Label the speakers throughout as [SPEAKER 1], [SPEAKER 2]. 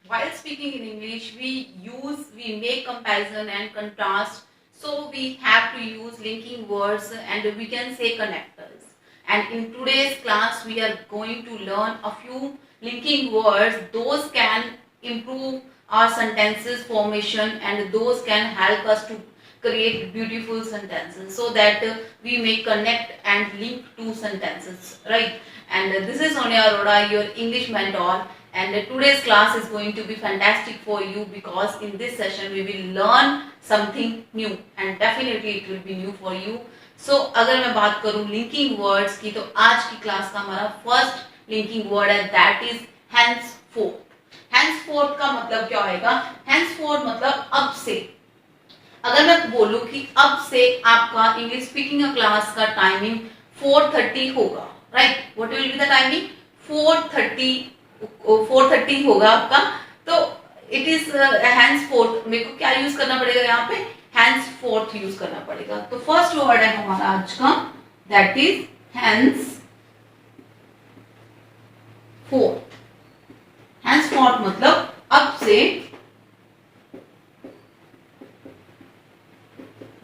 [SPEAKER 1] while speaking in English, we make comparison and contrast. So we have to use linking words and we can say connectors. And in today's class, we are going to learn a few linking words. Those can improve our sentences formation and those can help us to create beautiful sentences so that we may connect and link two sentences, right? And this is Sonia Arora, your English mentor. And today's class is going to be fantastic for you because in this session we will learn something new and definitely it will be new for you. So अगर मैं बात करूं linking words की तो आज की class का हमारा फर्स्ट linking word है that is henceforth. henceforth का मतलब क्या होगा? henceforth मतलब अब से. अगर मैं बोलूं कि अब से आपका इंग्लिश स्पीकिंग क्लास का टाइमिंग 4:30 होगा, right? What will be the timing? 4:30 होगा आपका. तो इट इज henceforth. मेरे को क्या यूज करना पड़ेगा यहाँ पे? henceforth यूज करना पड़ेगा. तो फर्स्ट वर्ड है हमारा आज का दैट इज henceforth. henceforth मतलब अब से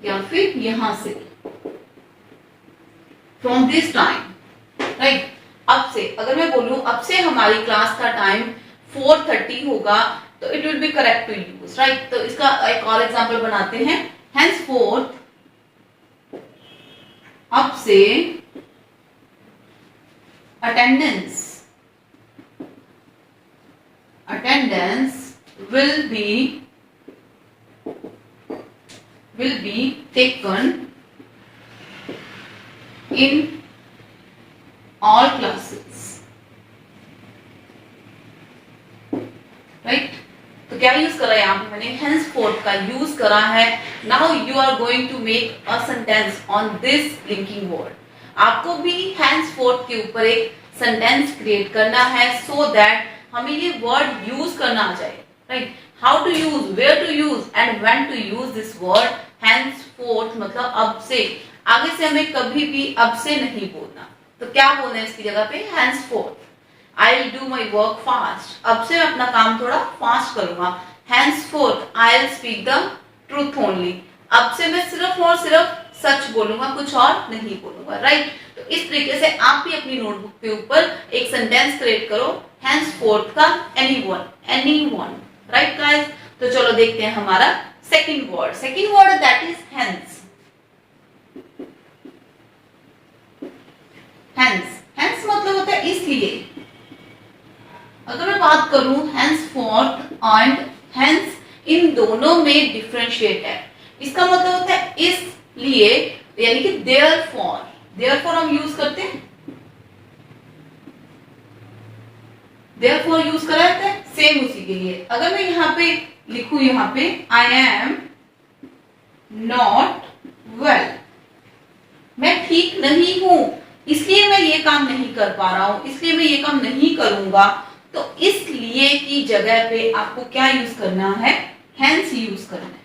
[SPEAKER 1] या फिर यहां से, फ्रॉम दिस टाइम, राइट? अब से अगर मैं बोलूं अब से हमारी क्लास का टाइम 4:30 होगा तो it will be correct to use, right? तो इसका एक और एग्जांपल बनाते हैं. henceforth अब से attendance will be taken in all classes, right? तो क्या यूज करा है यहाँ पे मैंने? henceforth का यूज करा है. Now you are going to make a sentence on this linking word. आपको भी henceforth के ऊपर एक सेंटेंस क्रिएट करना है so that हमें ये वर्ड यूज करना आ जाए, right? How to use, where to use and when to use this word henceforth मतलब अब से. आगे से हमें कभी भी अब से नहीं बोलना. तो क्या बोलना है इसकी जगह पे? henceforth I will do my work fast. अब से मैं अपना काम थोड़ा फास्ट करूंगा. henceforth I will speak the truth only. अब से मैं सिर्फ और सिर्फ सच बोलूंगा, कुछ और नहीं बोलूंगा, राइट? तो इस तरीके से आप भी अपनी नोटबुक के ऊपर एक सेंटेंस क्रिएट करो henceforth का anyone, राइट गाइस? तो चलो देखते हैं हमारा second word that is hence. hence मतलब होता है इसलिए. अगर मैं बात करूं henceforth एंड hence, इन दोनों में डिफरेंशिएट है. इसका मतलब होता है इसलिए, यानी कि therefore हम यूज करते हैं, therefore यूज करा जाता है. सेम उसी के लिए अगर मैं यहाँ पे लिखूं, यहाँ पे I am not well, मैं ठीक नहीं हूं इसलिए मैं ये काम नहीं कर पा रहा हूं, इसलिए मैं ये काम नहीं करूंगा. तो इसलिए की जगह पे आपको क्या यूज करना है? hence यूज करना है.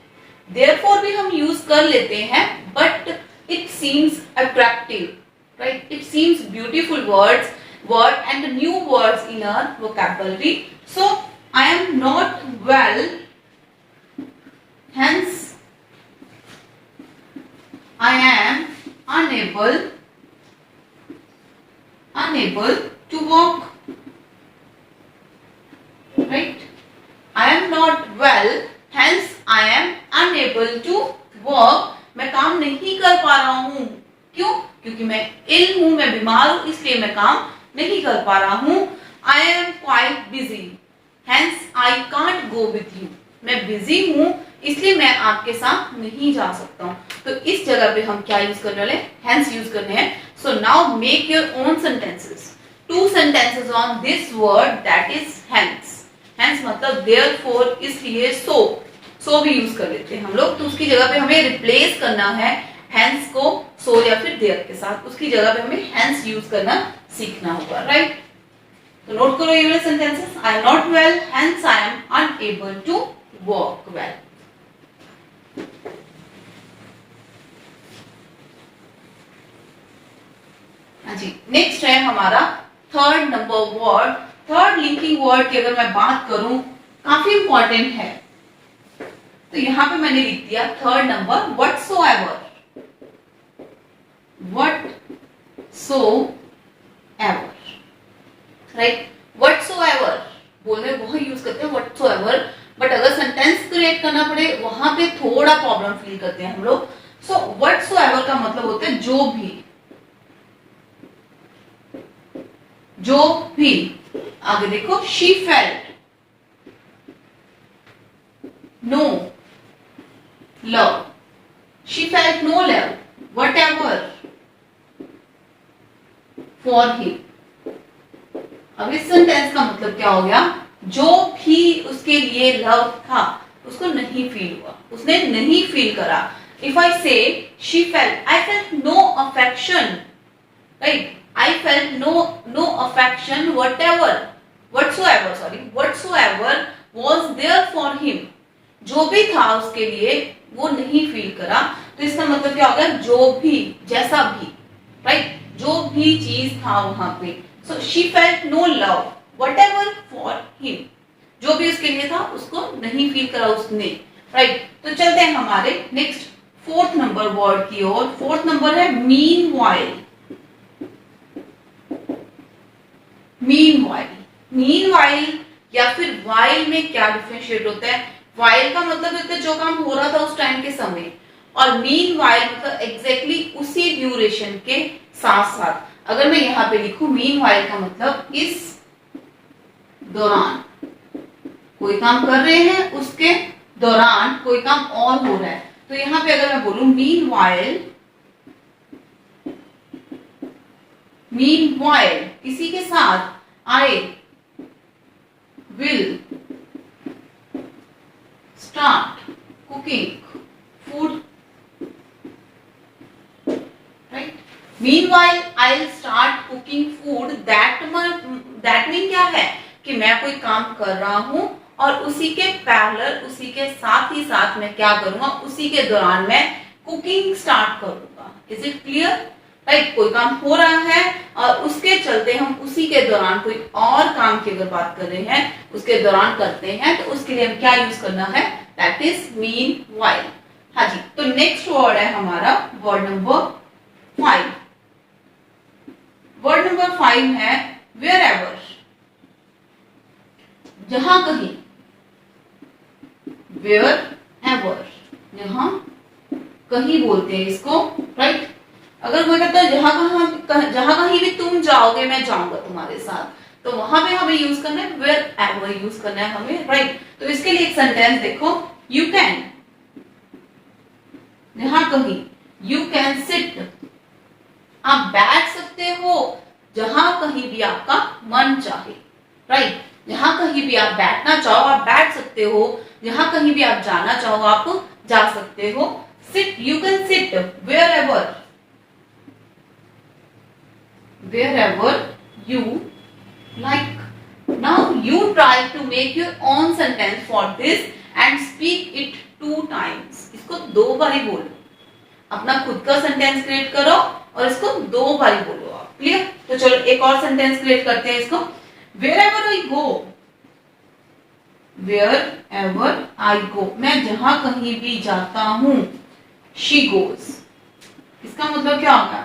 [SPEAKER 1] therefore भी हम यूज कर लेते हैं but it seems attractive, right? It seems beautiful word and new words in our vocabulary. So I am not well, hence I am unable to walk, right? I am not well, hence I am unable to work. मैं काम नहीं कर पा रहा हूं. क्यों? क्योंकि मैं इल हूं, मैं बीमार हूं, इसलिए मैं काम नहीं कर पा रहा हूं. I am quite busy, hence I can't go with you. मैं बिजी हूं इसलिए मैं आपके साथ नहीं जा सकता हूं. तो इस जगह पे हम क्या यूज करने वाले? hence यूज करने हैं. So now make your own sentences. 2 sentences on this word that is hence. hence मतलब therefore, इसलिए, so भी यूज कर लेते हैं हम लोग. तो उसकी जगह पे हमें रिप्लेस करना है hence को so या फिर there के साथ. उसकी जगह पे हमें hence यूज करना सीखना होगा, राइट? तो नोट करो ये वाले sentences. I am not well, hence I am unable to walk well. हाँ जी, नेक्स्ट है हमारा third number word. Third linking word की अगर मैं बात करूं काफी इंपॉर्टेंट है। तो यहां पे मैंने लिख दिया third number whatsoever, whatsoever, right. Whatsoever बोलने वह यूज करते हैं व्हाटसोएवर, बट अगर सेंटेंस क्रिएट करना पड़े वहां पे थोड़ा प्रॉब्लम फील करते हैं हम लोग। सो व्हाटसोएवर का मतलब होता है जो भी, जो भी। आगे देखो, she felt no love, she felt no love whatever for him. अब इस सेंटेंस का मतलब क्या हो गया, जो भी उसके लिए लव था उसको नहीं फील हुआ, उसने नहीं फील करा। If I say she felt, I felt no affection, right, I felt no affection whatsoever was there for him, जो भी था उसके लिए वो नहीं फील करा। तो इसका मतलब क्या हो गया, जो भी, जैसा भी, राइट, जो भी चीज था वहां पे। सो she felt no love whatever for him, जो भी उसके लिए था उसको नहीं फील करा उसने, राइट। तो चलते हैं हमारे नेक्स्ट फोर्थ नंबर वर्ड की ओर। फोर्थ नंबर है meanwhile। मीनवाइल या फिर वाइल में क्या डिफरेंशिएट होता है। वाइल का मतलब होता है जो काम हो रहा था उस टाइम के समय, और मीनवाइल मतलब एग्जैक्टली उसी ड्यूरेशन के साथ साथ। अगर मैं यहाँ पे लिखूं मीनवाइल का मतलब इस दौरान कोई काम कर रहे हैं, उसके दौरान कोई काम और हो रहा है। तो यहाँ पे अगर मैं बोलूं मीनवाइल किसी के साथ, I will start cooking food, right. Meanwhile I will start cooking food, that mean क्या है कि मैं कोई काम कर रहा हूं और उसी के पैरेलल, उसी के साथ ही साथ मैं क्या करूंगा, उसी के दौरान मैं कुकिंग स्टार्ट करूंगा। Is it clear, right. कोई काम हो रहा है और उसके चलते हम उसी के दौरान कोई और काम की अगर बात कर रहे हैं उसके दौरान करते हैं, तो उसके लिए हम क्या यूज करना है, दैट इज मीनवाइल। हाँ जी, तो नेक्स्ट वर्ड है हमारा वर्ड नंबर 5। वर्ड नंबर 5 है वेयरएवर, जहां कहीं, वेयरएवर, जहां कहीं बोलते हैं इसको, राइट। अगर कोई कहता है जहां कहीं भी तुम जाओगे मैं जाऊंगा तुम्हारे साथ, तो वहां पे हमें यूज करना है वेयरएवर यूज करना है हमें, राइट। तो इसके लिए एक सेंटेंस देखो, यू कैन, जहां कहीं, यू कैन सिट, आप बैठ सकते हो जहां कहीं भी आपका मन चाहे, राइट। जहां कहीं भी आप बैठना चाहो आप बैठ सकते हो, जहां कहीं भी आप जाना चाहो आप जा सकते हो। Sit, you can sit wherever you like. Now you try to make your own sentence for this and speak it 2 times. इसको 2 बारी बोलो, अपना खुद का सेंटेंस क्रिएट करो और इसको 2 बारी बोलो आप, क्लियर। तो चलो एक और सेंटेंस क्रिएट करते हैं इसको, wherever I go, wherever I go, मैं जहां कहीं भी जाता हूं, she goes, इसका मतलब क्या होगा,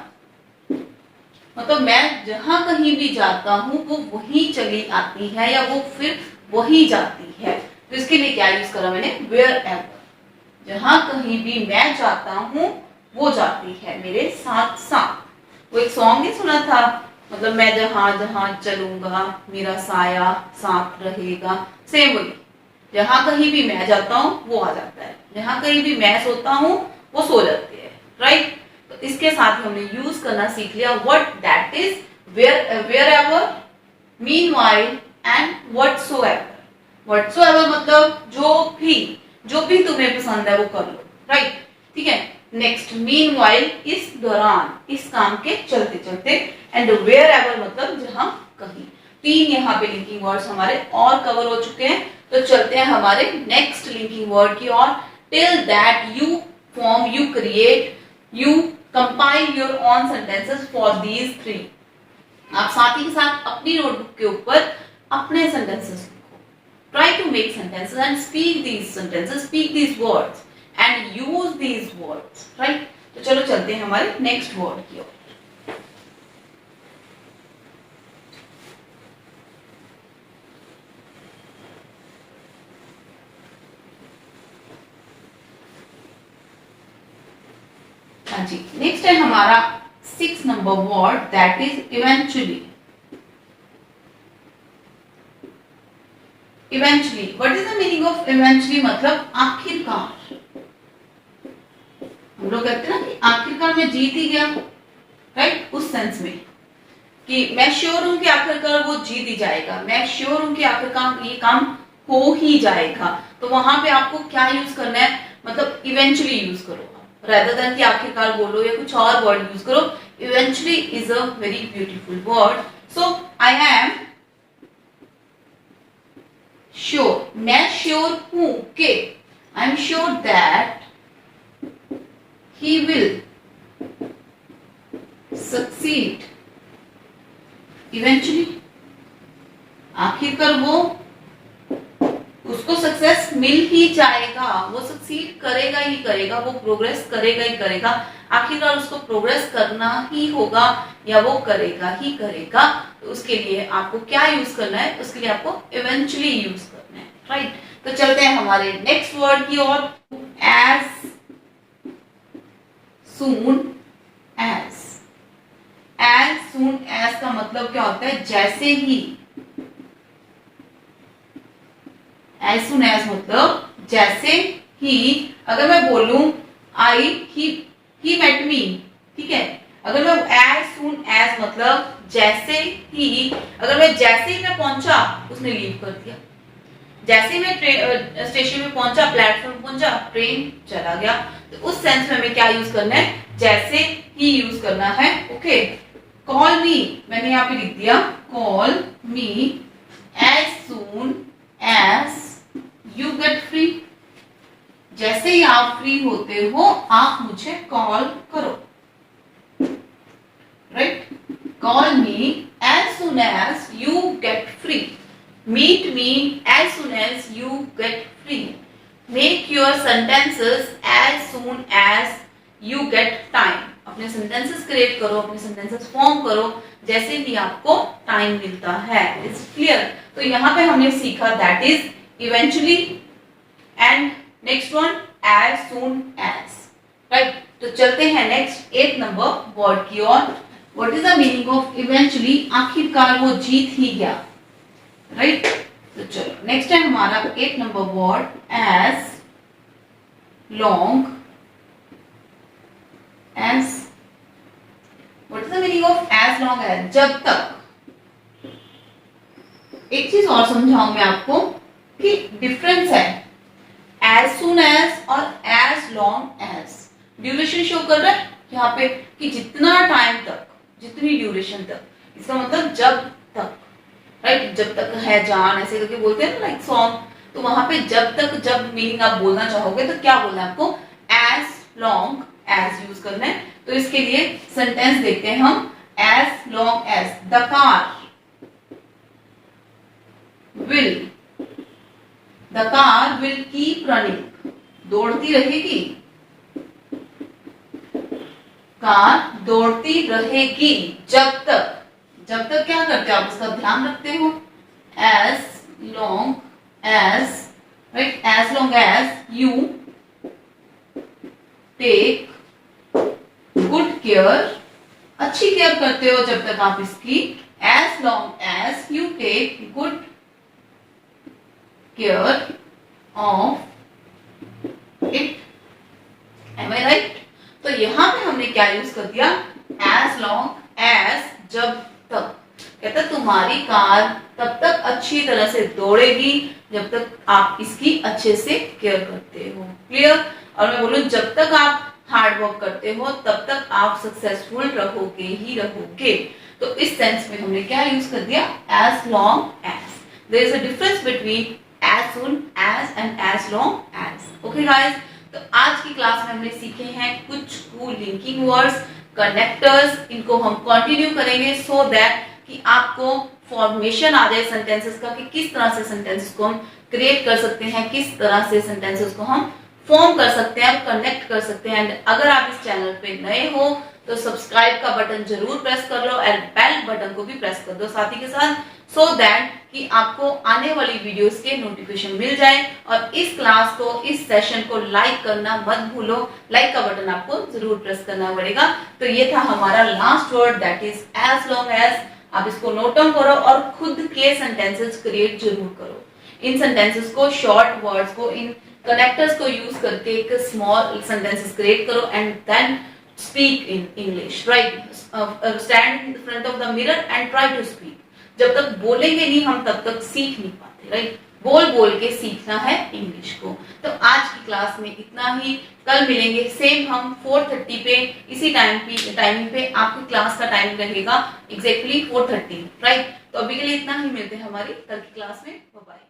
[SPEAKER 1] मतलब मैं जहां कहीं भी जाता हूं वो वहीं चली आती है या वो फिर वहीं जाती है। तो इसके लिए क्या यूज करा मैंने, wherever, जहां कहीं भी मैं जाता हूं वो जाती है मेरे साथ साथ। वो एक सॉन्ग ही सुना था, मतलब मैं जहां जहां चलूंगा मेरा साया साथ रहेगा, सेम वही, जहां कहीं भी मैं जाता हूं वो आ जाता है, जहां कहीं भी मैं सोता हूं वो सो जाती है, राइट। तो इसके साथ हमने यूज करना सीख लिया what, that is wherever, meanwhile and whatsoever। whatsoever मतलब जो भी तुम्हें पसंद है वो कर लो, राइट, ठीक है। नेक्स्ट meanwhile, इस दौरान, इस काम के चलते चलते, एंड wherever मतलब जहां कहीं। 3 यहाँ पे लिंकिंग वर्ड्स हमारे और कवर हो चुके हैं। तो चलते हैं हमारे नेक्स्ट लिंकिंग वर्ड की ओर। Till that you form, you create, you compile your own sentences for these 3। आप साथ ही साथ अपनी नोटबुक के ऊपर अपने सेंटेंसेस लिखो, try to to make sentences and speak these sentences, speak these words and use these words, right? तो चलो चलते हैं हमारे नेक्स्ट वर्ड की ओर। हाँ जी, नेक्स्ट है हमारा 6 number word, that is eventually. Eventually, what is the meaning of eventually? मतलब आखिरकार। हम लोग कहते हैं ना कि आखिरकार मैं जीत ही गया, राइट? उस सेंस में कि मैं श्योर हूं कि आखिरकार वो जीत ही जाएगा, मैं श्योर हूं कि आखिरकार ये काम हो ही जाएगा। तो वहां पे आपको क्या यूज करना है? मतलब इवेंचुअली यूज करो, rather than कि आखिरकार बोलो या कुछ और वर्ड यूज करो। Eventually is a very beautiful word. So I am sure, मैं श्योर हूं कि, I am sure that he will succeed eventually। आखिरकार वो, उसको सक्सेस मिल ही जाएगा, वो सक्सीड करेगा ही करेगा, वो प्रोग्रेस करेगा ही करेगा। आखिरकार उसको प्रोग्रेस करना ही होगा या वो करेगा ही करेगा। तो उसके लिए आपको क्या यूज करना है? उसके लिए आपको इवेंचुअली यूज करना है, राइट? तो चलते हैं हमारे नेक्स्ट वर्ड की ओर। As soon as। as soon as का मतलब क्या होता है? जैसे ही। as soon as मतलब जैसे ही। अगर मैं बोलूं he met me, ठीक है? अगर मैं as soon as मतलब जैसे ही, अगर मैं जैसे ही मैं पहुंचा उसने लीव कर दिया। जैसे मैं स्टेशन में पहुंचा, प्लेटफॉर्म पहुंचा, ट्रेन चला गया। तो उस सेंस में हमें क्या यूज करना है? जैसे ही यूज करना है, ओके? कॉल मी, मैंने यहाँ पे लिख दिया, call me as soon as you get free. जैसे ही आप फ्री होते हो आप मुझे कॉल करो, right? Call me as soon as you get free. Meet me as soon as you get free. Make your sentences as soon as you get time. अपने sentences create करो, अपने sentences form करो जैसे भी आपको time मिलता है। It's clear? तो यहाँ पे हमने सीखा that is eventually and next one as soon as, right? तो चलते हैं next 8 number word की ओर। What is the meaning of eventually? आखिरकार वो जीत ही गया, राइट? तो चलो नेक्स्ट है हमारा 8 number word, as long as. What is the meaning of as long as? जब तक। एक चीज और समझाऊं मैं आपको कि डिफरेंस है एज सुन एज और as long as. Duration show कर रहा है यहाँ पे कि जितना टाइम तक, जितनी ड्यूरेशन तक, इसका मतलब जब तक, राइट? जब तक है जान, ऐसे करके बोलते हैं ना, लाइक सॉन्ग। तो वहां पे जब तक, जब मीनिंग आप बोलना चाहोगे तो क्या बोलना है आपको? एज लॉन्ग एज यूज करना है। तो इसके लिए सेंटेंस देखते हैं हम। As long as the car will keep running. दौड़ती रहेगी, कार दौड़ती रहेगी जब तक। जब तक क्या करते हो आप? उसका ध्यान रखते हो। As long as, right? As long as you take good care. अच्छी केयर करते हो जब तक आप इसकी। As long as you take good care of it. Am I right? तो यहां पे हमने क्या यूज कर दिया? एज लॉन्ग एज, जब तक। कहता तुम्हारी कार तब तक अच्छी तरह से दौड़ेगी जब तक आप इसकी अच्छे से केयर करते हो। क्लियर? और मैं बोलूं जब तक आप हार्ड वर्क करते हो तब तक आप सक्सेसफुल रहोगे ही रहोगे। तो इस सेंस में हमने क्या यूज कर दिया? As long as. There is a difference between as soon as and as long as. Okay guys, तो आज की क्लास में हमने सीखे हैं कुछ कूल लिंकिंग वर्ड्स, कनेक्टर्स। इनको हम कंटिन्यू करेंगे सो दैट कि आपको फॉर्मेशन आ जाए सेंटेंसेस का कि किस तरह से सेंटेंसेस को हम क्रिएट कर सकते हैं, किस तरह से सेंटेंसेस को हम फॉर्म कर सकते हैं, कनेक्ट कर सकते हैं। एंड अगर आप इस चैनल पे नए हो तो सब्सक्राइब का बटन जरूर प्रेस कर लो और बेल बटन को भी प्रेस कर दो साथ ही के साथ, सो दैट कि आपको आने वाली वीडियोस के नोटिफिकेशन मिल जाए। और इस क्लास को, इस सेशन को लाइक करना मत भूलो, लाइक का बटन आपको जरूर प्रेस करना पड़ेगा। तो ये था हमारा last word, that is as long as. आप इसको नोट डाउन करो और खुद के सेंटेंसेस क्रिएट जरूर करो। इन सेंटेंसेस को, शॉर्ट वर्ड्स को, इन कनेक्टर्स को यूज करके एक स्मॉल सेंटेंसेस क्रिएट करो and then speak in English, right? Stand in front of the mirror and try to speak. जब तक बोलेंगे नहीं हम तब तक सीख नहीं पाते, राइट? बोल बोल के सीखना है इंग्लिश को। तो आज की क्लास में इतना ही। कल मिलेंगे सेम हम 4:30 पे, इसी टाइमिंग पे। आपकी क्लास का टाइम रहेगा एग्जैक्टली 4:30, राइट? तो अभी के लिए इतना ही, मिलते हैं हमारी कल की क्लास में। Bye bye.